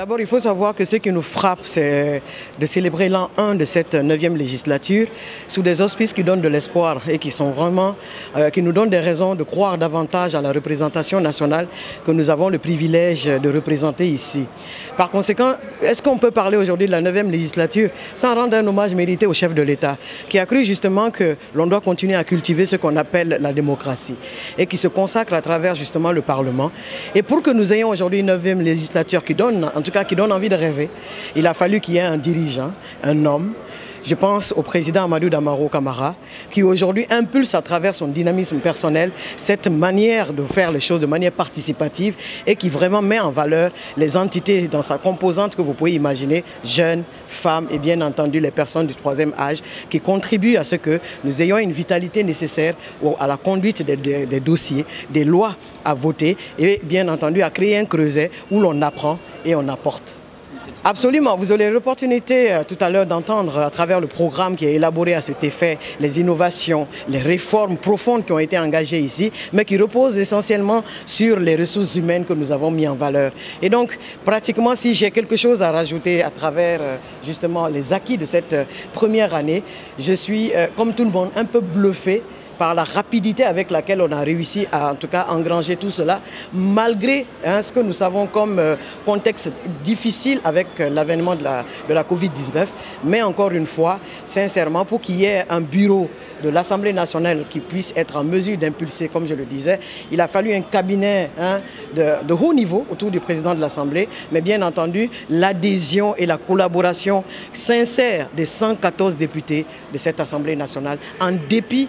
D'abord, il faut savoir que ce qui nous frappe, c'est de célébrer l'an 1 de cette 9e législature sous des auspices qui donnent de l'espoir et qui sont vraiment, qui nous donnent des raisons de croire davantage à la représentation nationale que nous avons le privilège de représenter ici. Par conséquent, est-ce qu'on peut parler aujourd'hui de la 9e législature sans rendre un hommage mérité au chef de l'État qui a cru justement que l'on doit continuer à cultiver ce qu'on appelle la démocratie et qui se consacre à travers justement le Parlement. Et pour que nous ayons aujourd'hui une 9e législature qui donne, en tout cas qui donne envie de rêver, il a fallu qu'il y ait un dirigeant, un homme. Je pense au président Amadou Damaro Camara, qui aujourd'hui impulse à travers son dynamisme personnel cette manière de faire les choses de manière participative et qui vraiment met en valeur les entités dans sa composante que vous pouvez imaginer, jeunes, femmes et bien entendu les personnes du troisième âge, qui contribuent à ce que nous ayons une vitalité nécessaire à la conduite des dossiers, des lois à voter et bien entendu à créer un creuset où l'on apprend et on apporte. Absolument, vous aurez l'opportunité tout à l'heure d'entendre à travers le programme qui est élaboré à cet effet, les innovations, les réformes profondes qui ont été engagées ici, mais qui reposent essentiellement sur les ressources humaines que nous avons mis en valeur. Et donc, pratiquement, si j'ai quelque chose à rajouter à travers justement les acquis de cette première année, je suis, comme tout le monde, un peu bluffé par la rapidité avec laquelle on a réussi à, en tout cas, engranger tout cela, malgré ce que nous savons comme contexte difficile avec l'avènement de la Covid-19. Mais encore une fois, sincèrement, pour qu'il y ait un bureau de l'Assemblée nationale qui puisse être en mesure d'impulser, comme je le disais, il a fallu un cabinet de haut niveau autour du président de l'Assemblée, mais bien entendu, l'adhésion et la collaboration sincère des 114 députés de cette Assemblée nationale, en dépit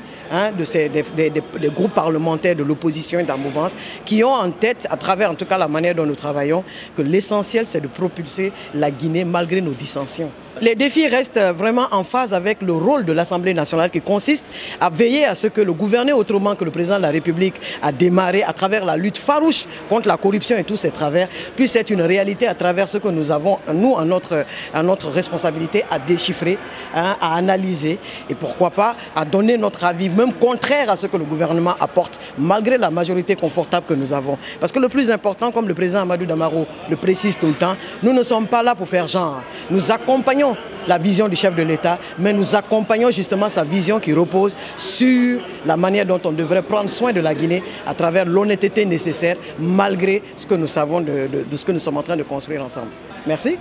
des groupes parlementaires de l'opposition et de la mouvance qui ont en tête, à travers en tout cas la manière dont nous travaillons, que l'essentiel c'est de propulser la Guinée malgré nos dissensions. Les défis restent vraiment en phase avec le rôle de l'Assemblée nationale qui consiste à veiller à ce que le gouverner autrement que le président de la République a démarré à travers la lutte farouche contre la corruption et tous ses travers puisse être une réalité à travers ce que nous avons, nous, à notre responsabilité à déchiffrer, à analyser et pourquoi pas à donner notre avis, même contraire à ce que le gouvernement apporte, malgré la majorité confortable que nous avons. Parce que le plus important, comme le président Amadou Damaro le précise tout le temps, nous ne sommes pas là pour faire genre. Nous accompagnons la vision du chef de l'État, mais nous accompagnons justement sa vision qui repose sur la manière dont on devrait prendre soin de la Guinée à travers l'honnêteté nécessaire, malgré ce que nous savons de ce que nous sommes en train de construire ensemble. Merci.